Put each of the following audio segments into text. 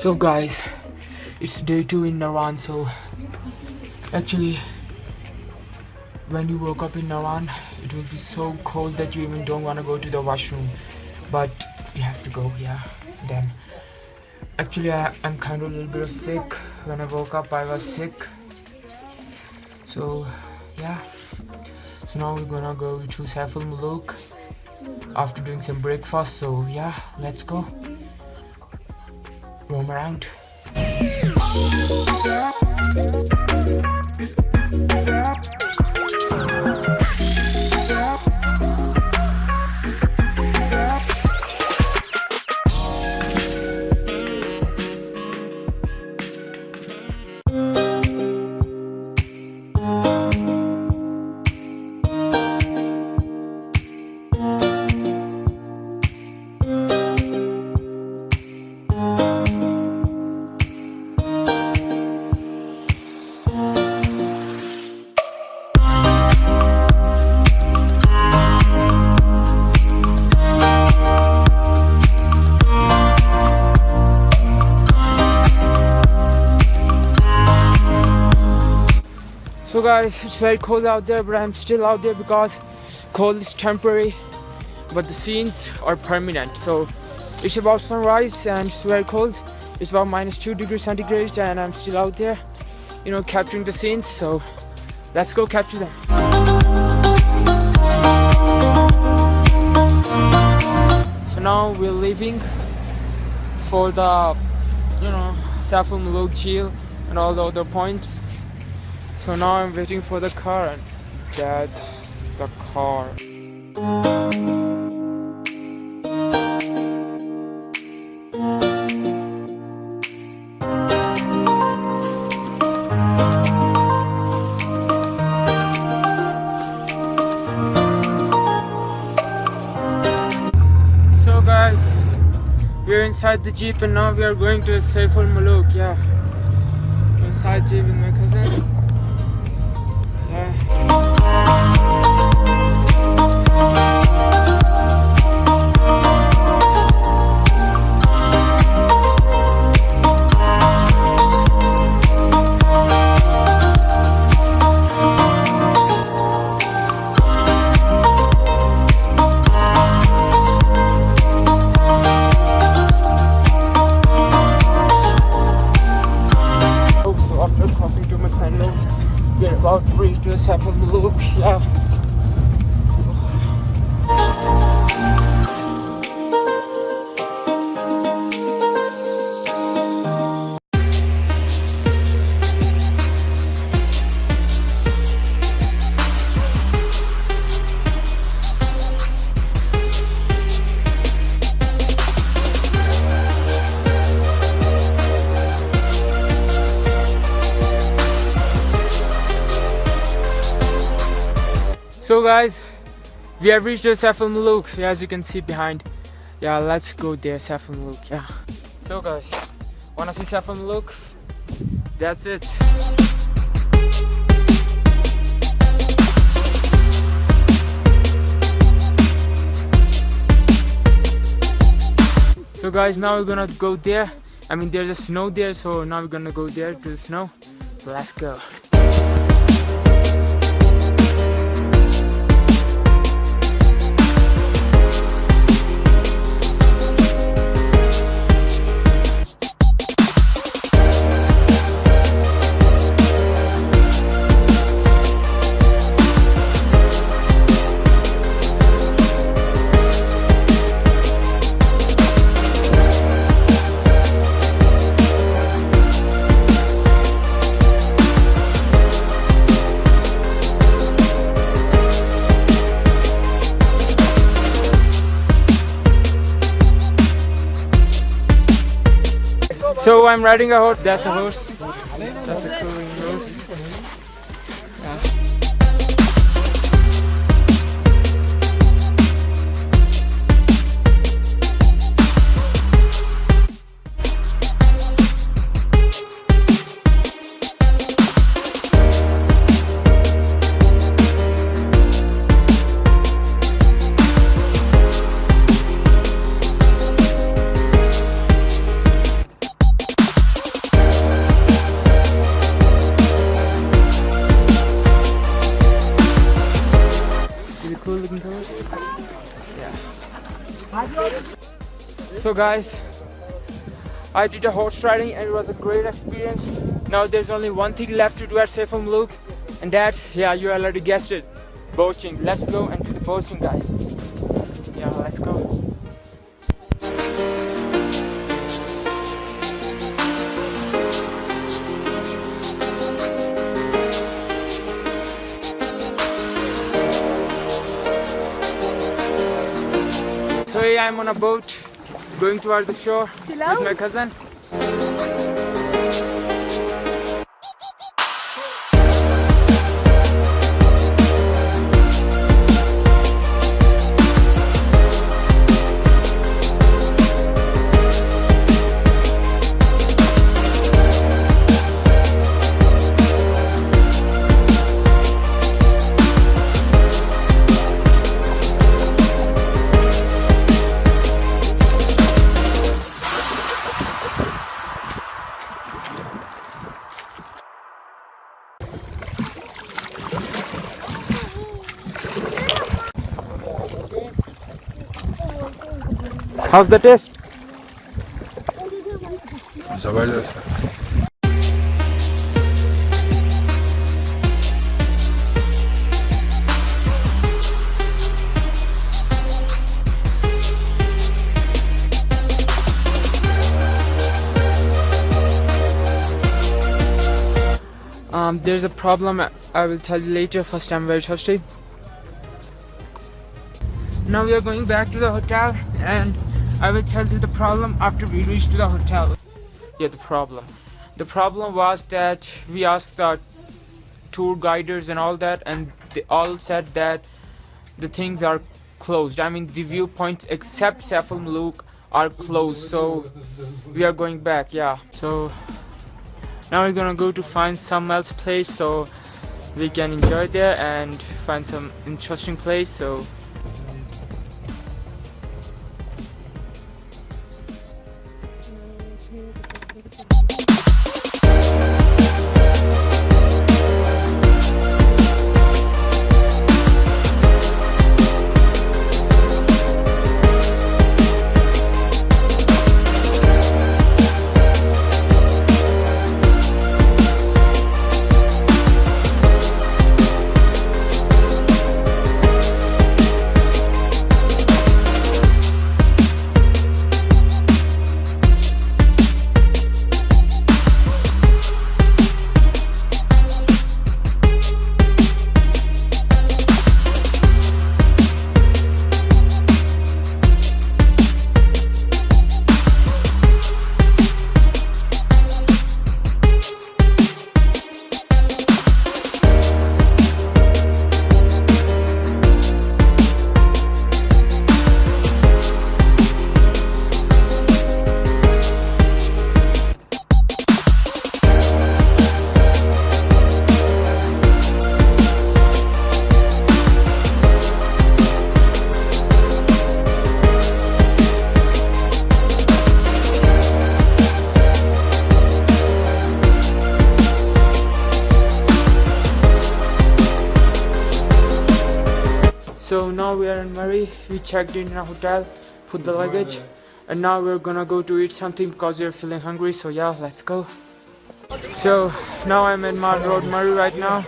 So guys, it's day 2 in Naran. So actually when you woke up in Naran, it will be so cold that you even don't want to go to the washroom, but you have to go. Yeah. Then actually I'm kind of a little bit sick. When I woke up I was sick, so yeah. So now we're gonna go to Saif-ul-Mulook after doing some breakfast. So yeah, let's go roam around. So guys, it's very cold out there, but I'm still out there because cold is temporary, but the scenes are permanent. So it's about sunrise and it's very cold. It's about -2 degrees centigrade and I'm still out there, you know, capturing the scenes. So let's go capture them. So now we're leaving for the, you know, Saif-ul-Mulook Jail and all the other points. So now I'm waiting for the car, and that's the car. So guys, we're inside the Jeep and now we are going to Saif-ul-Mulook. Yeah, inside Jeep with my cousins. So after crossing to my sandals, we're about to reach to Saif-ul-Mulook. Yeah. So guys, we have reached the Saif-ul-Mulook, as you can see behind. Yeah, let's go there, Saif-ul-Mulook. Yeah. So guys, wanna see Saif-ul-Mulook? That's it. So guys, now we're gonna go there. I mean, there's a snow there, so now we're gonna go there to the snow. So let's go. So I'm riding a horse. That's a horse. That's a cool horse. Yeah. So guys, I did a horse riding and it was a great experience. Now there's only one thing left to do at Saif-ul-Mulook, and that's, yeah, you already guessed it, boating. Let's go and do the boating, guys. Yeah, let's go. So yeah, I'm on a boat going towards the shore with my cousin. How's the taste? Zabardast. There's a problem I will tell you later. First, I'm very thirsty. Now we are going back to the hotel, and I will tell you the problem after we reach to the hotel. Yeah, the problem was that we asked the tour guiders and all that, and they all said that the things are closed. I mean, the viewpoints except Saif-ul-Mulook are closed, so we are going back. Yeah, so now we're gonna go to find some else place so we can enjoy there and find some interesting place. So now we are in Murray. We checked in a hotel, put the luggage, and now we're gonna go to eat something because we're feeling hungry. So yeah, let's go. So now I'm in Mall Road, Murray right now.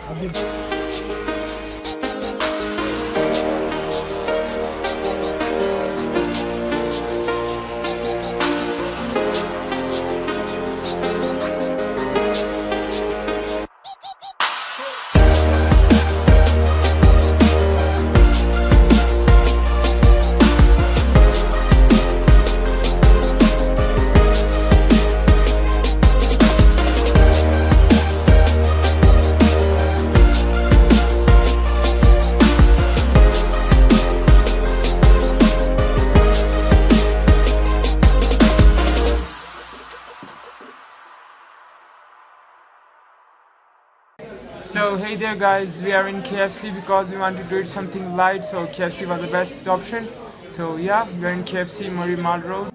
So hey there guys, we are in KFC because we wanted to eat something light, so KFC was the best option. So yeah, we are in KFC, Murray Mall Road.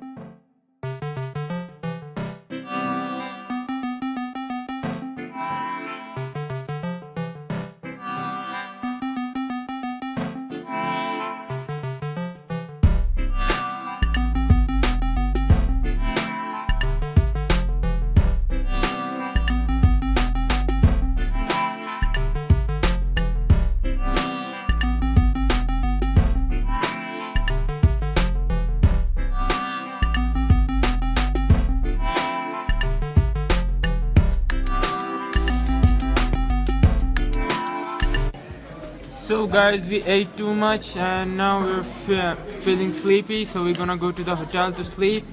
So guys, we ate too much and now we're feeling sleepy, so we're gonna go to the hotel to sleep.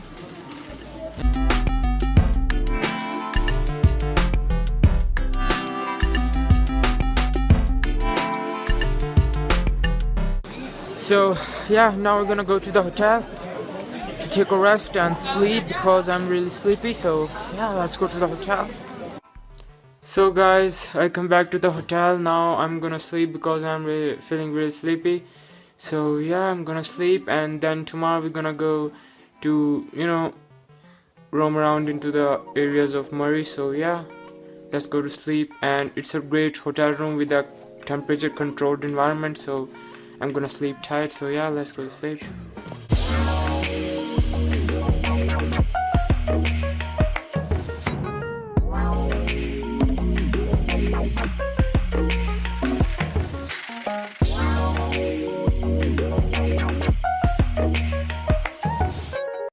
So yeah, now we're gonna go to the hotel to take a rest and sleep because I'm really sleepy. So yeah, let's go to the hotel. So guys, I come back to the hotel. Now I'm gonna sleep because I'm really feeling really sleepy. So yeah, I'm gonna sleep, and then tomorrow we're gonna go to roam around into the areas of Murray. So yeah, let's go to sleep. And it's a great hotel room with a temperature controlled environment, so I'm gonna sleep tight. So yeah, let's go to sleep.